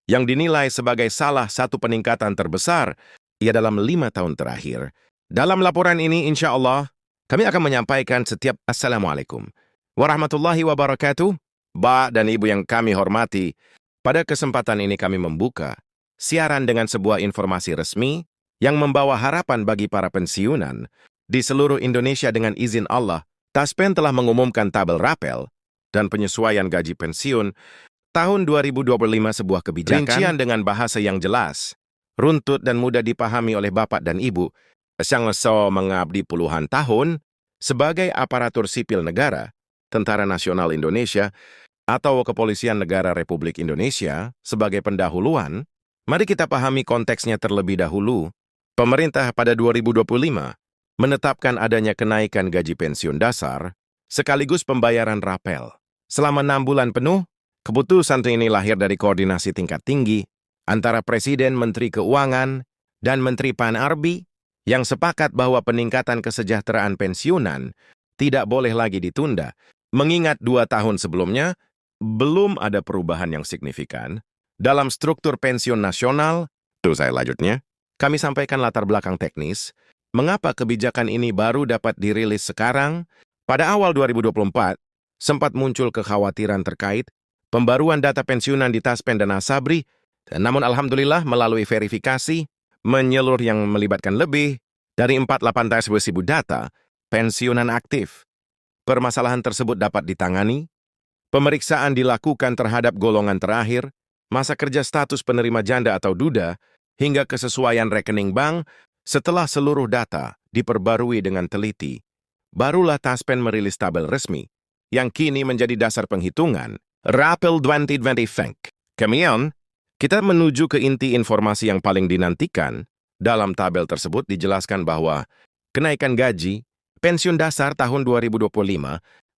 yang dinilai sebagai salah satu peningkatan terbesar dalam 5 tahun terakhir. Dalam laporan ini, insya Allah, kami akan menyampaikan setiap Assalamualaikum warahmatullahi wabarakatuh. Ba dan Ibu yang kami hormati, pada kesempatan ini kami membuka siaran dengan sebuah informasi resmi yang membawa harapan bagi para pensiunan di seluruh Indonesia. Dengan izin Allah, Taspen telah mengumumkan tabel rapel dan penyesuaian gaji pensiun tahun 2025, sebuah kebijakan rincian dengan bahasa yang jelas, runtut dan mudah dipahami oleh Bapak dan Ibu yang mengabdi puluhan tahun sebagai aparatur sipil negara, Tentara Nasional Indonesia, atau Kepolisian Negara Republik Indonesia sebagai pendahuluan. Mari kita pahami konteksnya terlebih dahulu. Pemerintah pada 2025 menetapkan adanya kenaikan gaji pensiun dasar sekaligus pembayaran rapel. Selama 6 bulan penuh, keputusan ini lahir dari koordinasi tingkat tinggi antara Presiden, Menteri Keuangan, dan Menteri Pan-RB yang sepakat bahwa peningkatan kesejahteraan pensiunan tidak boleh lagi ditunda, mengingat 2 tahun sebelumnya belum ada perubahan yang signifikan dalam struktur pensiun nasional. Selanjutnya, kami sampaikan latar belakang teknis, mengapa kebijakan ini baru dapat dirilis sekarang. Pada awal 2024, sempat muncul kekhawatiran terkait pembaruan data pensiunan di Taspen dan Asabri, namun alhamdulillah melalui verifikasi menyeluruh yang melibatkan lebih dari 48.000 data pensiunan aktif, permasalahan tersebut dapat ditangani. Pemeriksaan dilakukan terhadap golongan terakhir, masa kerja, status penerima janda atau duda, hingga kesesuaian rekening bank. Setelah seluruh data diperbarui dengan teliti, barulah Taspen merilis tabel resmi yang kini menjadi dasar penghitungan Rapel 2025. Kemudian, kita menuju ke inti informasi yang paling dinantikan. Dalam tabel tersebut dijelaskan bahwa kenaikan gaji pensiun dasar tahun 2025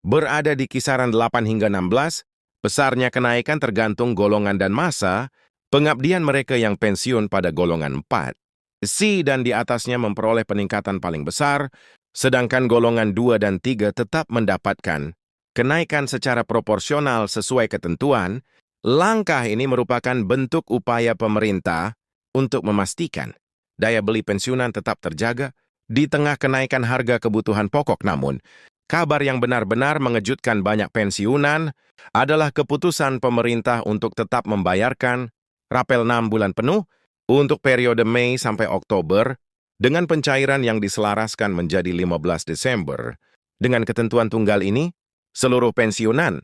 berada di kisaran 8 hingga 16, besarnya kenaikan tergantung golongan dan masa pengabdian mereka yang pensiun pada golongan 4. C dan di atasnya memperoleh peningkatan paling besar, sedangkan golongan 2 dan 3 tetap mendapatkan kenaikan secara proporsional sesuai ketentuan. Langkah ini merupakan bentuk upaya pemerintah untuk memastikan daya beli pensiunan tetap terjaga di tengah kenaikan harga kebutuhan pokok. Namun, kabar yang benar-benar mengejutkan banyak pensiunan adalah keputusan pemerintah untuk tetap membayarkan rapel 6 bulan penuh untuk periode Mei sampai Oktober dengan pencairan yang diselaraskan menjadi 15 Desember. Dengan ketentuan tunggal ini, seluruh pensiunan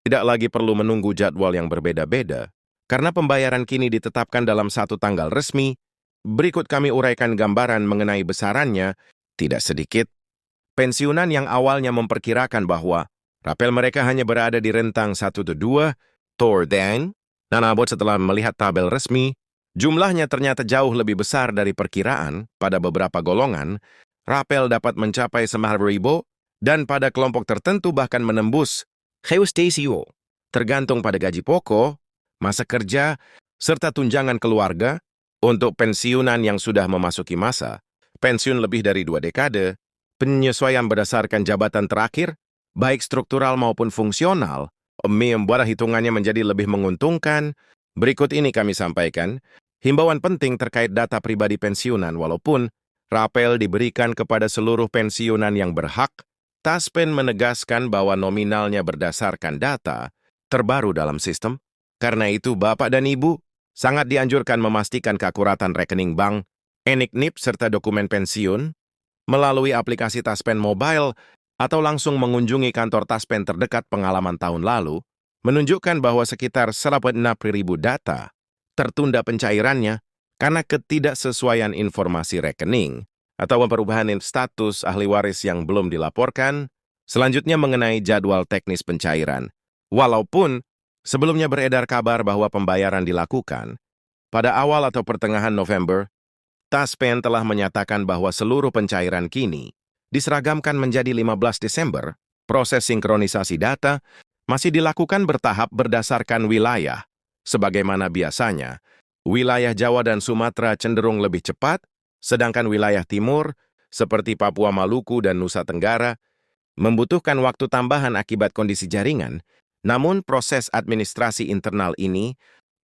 tidak lagi perlu menunggu jadwal yang berbeda-beda karena pembayaran kini ditetapkan dalam satu tanggal resmi. Berikut kami uraikan gambaran mengenai besarannya. Tidak sedikit pensiunan yang awalnya memperkirakan bahwa rapel mereka hanya berada di rentang 1-2 dan setelah melihat tabel resmi, jumlahnya ternyata jauh lebih besar dari perkiraan. Pada beberapa golongan, rapel dapat mencapai 9.000 dan pada kelompok tertentu bahkan menembus Heustasio, tergantung pada gaji pokok, masa kerja, serta tunjangan keluarga. Untuk pensiunan yang sudah memasuki masa pensiun lebih dari 2 dekade, penyesuaian berdasarkan jabatan terakhir, baik struktural maupun fungsional, membuat hitungannya menjadi lebih menguntungkan. Berikut ini kami sampaikan himbauan penting terkait data pribadi pensiunan. Walaupun rapel diberikan kepada seluruh pensiunan yang berhak, Taspen menegaskan bahwa nominalnya berdasarkan data terbaru dalam sistem. Karena itu, Bapak dan Ibu sangat dianjurkan memastikan keakuratan rekening bank, NIK, serta dokumen pensiun melalui aplikasi Taspen Mobile atau langsung mengunjungi kantor Taspen terdekat. Pengalaman tahun lalu menunjukkan bahwa sekitar 16.000 data tertunda pencairannya karena ketidaksesuaian informasi rekening atau perubahan status ahli waris yang belum dilaporkan. Selanjutnya mengenai jadwal teknis pencairan. Walaupun sebelumnya beredar kabar bahwa pembayaran dilakukan pada awal atau pertengahan November, Taspen telah menyatakan bahwa seluruh pencairan kini diseragamkan menjadi 15 Desember. Proses sinkronisasi data masih dilakukan bertahap berdasarkan wilayah. Sebagaimana biasanya, wilayah Jawa dan Sumatera cenderung lebih cepat, sedangkan wilayah timur seperti Papua, Maluku, dan Nusa Tenggara membutuhkan waktu tambahan akibat kondisi jaringan. Namun proses administrasi internal ini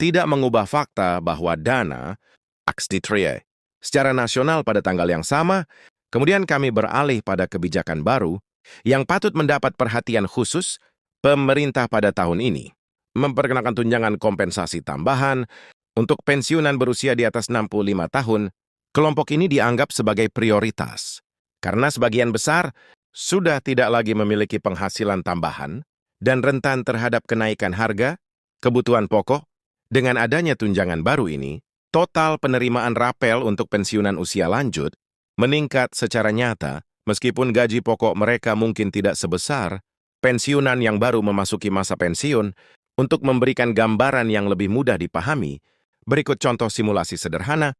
tidak mengubah fakta bahwa dana aks diterima secara nasional pada tanggal yang sama. Kemudian kami beralih pada kebijakan baru yang patut mendapat perhatian khusus pemerintah pada tahun ini, memperkenalkan tunjangan kompensasi tambahan untuk pensiunan berusia di atas 65 tahun. Kelompok ini dianggap sebagai prioritas karena sebagian besar sudah tidak lagi memiliki penghasilan tambahan dan rentan terhadap kenaikan harga kebutuhan pokok. Dengan adanya tunjangan baru ini, total penerimaan rapel untuk pensiunan usia lanjut meningkat secara nyata, meskipun gaji pokok mereka mungkin tidak sebesar pensiunan yang baru memasuki masa pensiun. Untuk memberikan gambaran yang lebih mudah dipahami, berikut contoh simulasi sederhana.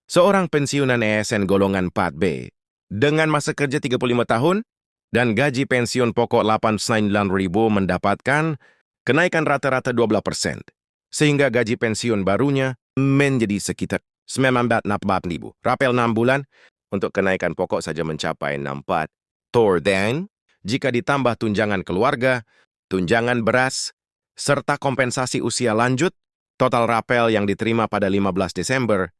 Seorang pensiunan ESN golongan 4B dengan masa kerja 35 tahun dan gaji pensiun pokok 89.000 mendapatkan kenaikan rata-rata 12%, sehingga gaji pensiun barunya menjadi sekitar 94.000. Rapel 6 bulan untuk kenaikan pokok saja mencapai 64. Dan jika ditambah tunjangan keluarga, tunjangan beras, serta kompensasi usia lanjut, total rapel yang diterima pada 15 Desember,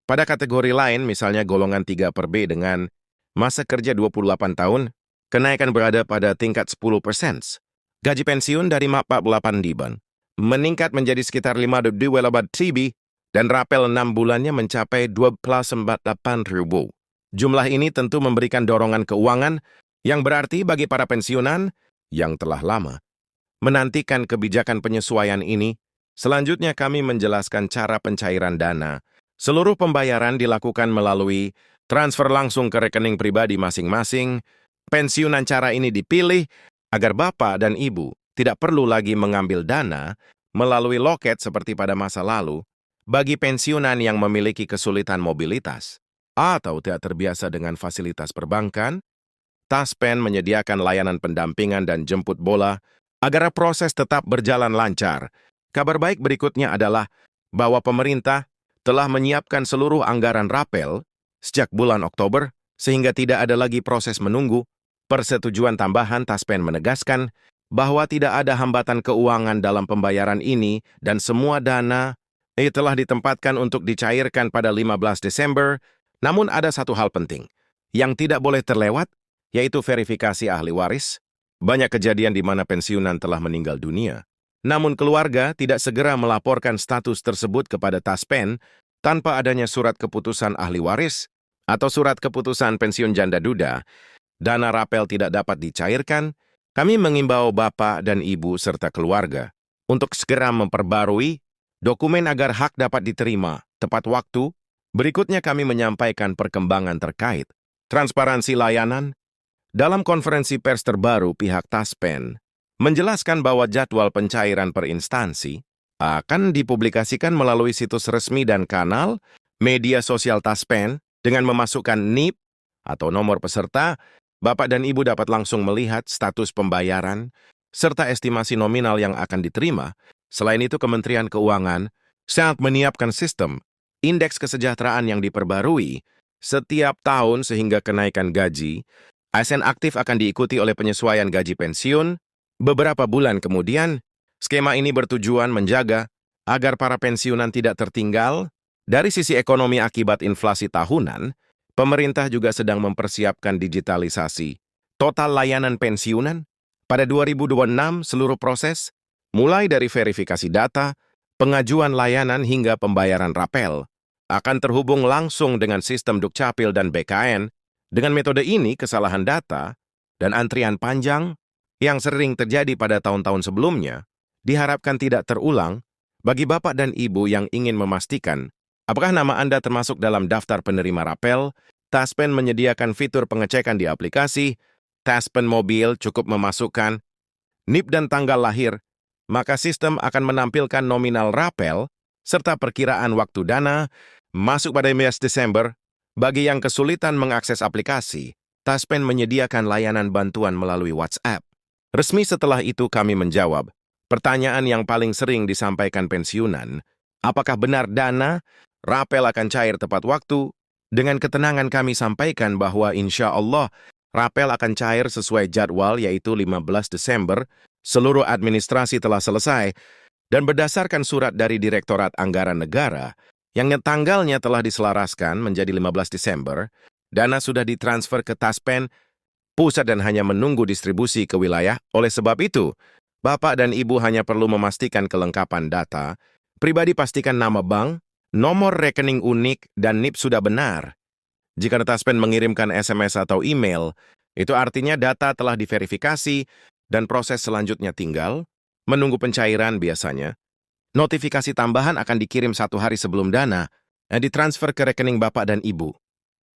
pada kategori lain, misalnya golongan 3/B dengan masa kerja 28 tahun, kenaikan berada pada tingkat 10%. Gaji pensiun dari 48.000 meningkat menjadi sekitar 52.000 dan rapel 6 bulannya mencapai 24.800. Jumlah ini tentu memberikan dorongan keuangan yang berarti bagi para pensiunan yang telah lama menantikan kebijakan penyesuaian ini. Selanjutnya kami menjelaskan cara pencairan dana. Seluruh pembayaran dilakukan melalui transfer langsung ke rekening pribadi masing-masing. Pensiunan cara ini dipilih agar bapak dan ibu tidak perlu lagi mengambil dana melalui loket seperti pada masa lalu. Bagi pensiunan yang memiliki kesulitan mobilitas atau tidak terbiasa dengan fasilitas perbankan, Taspen menyediakan layanan pendampingan dan jemput bola agar proses tetap berjalan lancar. Kabar baik berikutnya adalah bahwa pemerintah telah menyiapkan seluruh anggaran rapel sejak bulan Oktober, sehingga tidak ada lagi proses menunggu. Persetujuan tambahan Taspen menegaskan bahwa tidak ada hambatan keuangan dalam pembayaran ini dan semua dana telah ditempatkan untuk dicairkan pada 15 Desember. Namun ada satu hal penting yang tidak boleh terlewat, yaitu verifikasi ahli waris. Banyak kejadian di mana pensiunan telah meninggal dunia, namun keluarga tidak segera melaporkan status tersebut kepada Taspen tanpa adanya surat keputusan ahli waris atau surat keputusan pensiun janda duda. Dana rapel tidak dapat dicairkan. Kami mengimbau bapak dan ibu serta keluarga untuk segera memperbarui dokumen agar hak dapat diterima tepat waktu. Berikutnya kami menyampaikan perkembangan terkait transparansi layanan. Dalam konferensi pers terbaru, pihak Taspen menjelaskan bahwa jadwal pencairan per instansi akan dipublikasikan melalui situs resmi dan kanal media sosial Taspen. Dengan memasukkan NIP atau nomor peserta, bapak dan ibu dapat langsung melihat status pembayaran serta estimasi nominal yang akan diterima. Selain itu, Kementerian Keuangan sangat menyiapkan sistem indeks kesejahteraan yang diperbarui setiap tahun sehingga kenaikan gaji ASN aktif akan diikuti oleh penyesuaian gaji pensiun beberapa bulan kemudian. Skema ini bertujuan menjaga agar para pensiunan tidak tertinggal. Dari sisi ekonomi akibat inflasi tahunan, pemerintah juga sedang mempersiapkan digitalisasi total layanan pensiunan. Pada 2026, seluruh proses, mulai dari verifikasi data, pengajuan layanan hingga pembayaran rapel, akan terhubung langsung dengan sistem Dukcapil dan BKN. Dengan metode ini, kesalahan data dan antrian panjang yang sering terjadi pada tahun-tahun sebelumnya diharapkan tidak terulang. Bagi bapak dan ibu yang ingin memastikan apakah nama Anda termasuk dalam daftar penerima rapel, Taspen menyediakan fitur pengecekan di aplikasi. Taspen Mobil cukup memasukkan NIP dan tanggal lahir, maka sistem akan menampilkan nominal rapel serta perkiraan waktu dana masuk pada 15 Desember. Bagi yang kesulitan mengakses aplikasi, Taspen menyediakan layanan bantuan melalui WhatsApp. Resmi setelah itu kami menjawab pertanyaan yang paling sering disampaikan pensiunan, apakah benar dana rapel akan cair tepat waktu? Dengan ketenangan kami sampaikan bahwa insya Allah rapel akan cair sesuai jadwal, yaitu 15 Desember, seluruh administrasi telah selesai, dan berdasarkan surat dari Direktorat Anggaran Negara, yang tanggalnya telah diselaraskan menjadi 15 Desember, dana sudah ditransfer ke Taspen pusat dan hanya menunggu distribusi ke wilayah. Oleh sebab itu, Bapak dan Ibu hanya perlu memastikan kelengkapan data, pribadi pastikan nama bank, nomor rekening unik, dan NIP sudah benar. Jika Taspen mengirimkan SMS atau email, itu artinya data telah diverifikasi dan proses selanjutnya tinggal menunggu pencairan biasanya. Notifikasi tambahan akan dikirim 1 hari sebelum dana yang ditransfer ke rekening Bapak dan Ibu.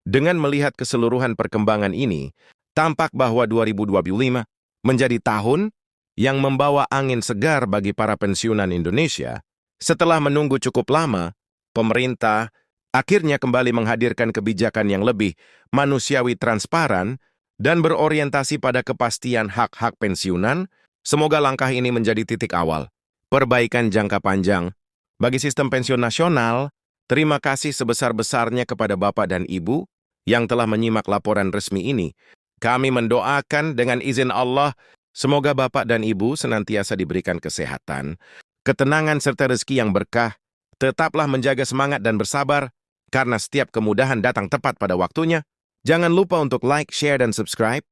Dengan melihat keseluruhan perkembangan ini, tampak bahwa 2025 menjadi tahun yang membawa angin segar bagi para pensiunan Indonesia. Setelah menunggu cukup lama, pemerintah akhirnya kembali menghadirkan kebijakan yang lebih manusiawi, transparan, dan berorientasi pada kepastian hak-hak pensiunan. Semoga langkah ini menjadi titik awal perbaikan jangka panjang bagi sistem pensiun nasional. Terima kasih sebesar-besarnya kepada Bapak dan Ibu yang telah menyimak laporan resmi ini. Kami mendoakan dengan izin Allah, semoga Bapak dan Ibu senantiasa diberikan kesehatan, ketenangan serta rezeki yang berkah. Tetaplah menjaga semangat dan bersabar, karena setiap kemudahan datang tepat pada waktunya. Jangan lupa untuk like, share, dan subscribe,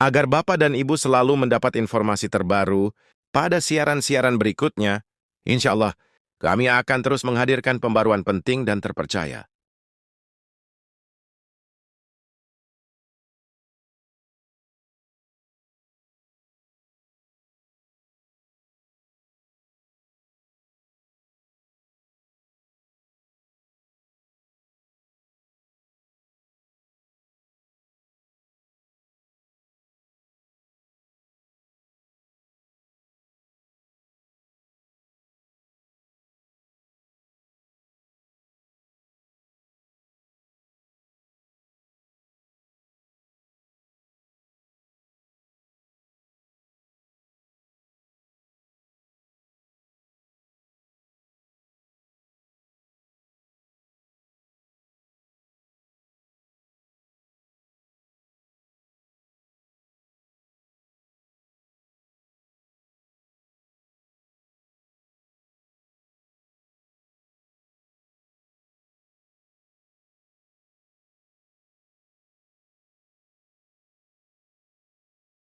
agar Bapak dan Ibu selalu mendapat informasi terbaru pada siaran-siaran berikutnya. Insya Allah, kami akan terus menghadirkan pembaruan penting dan terpercaya.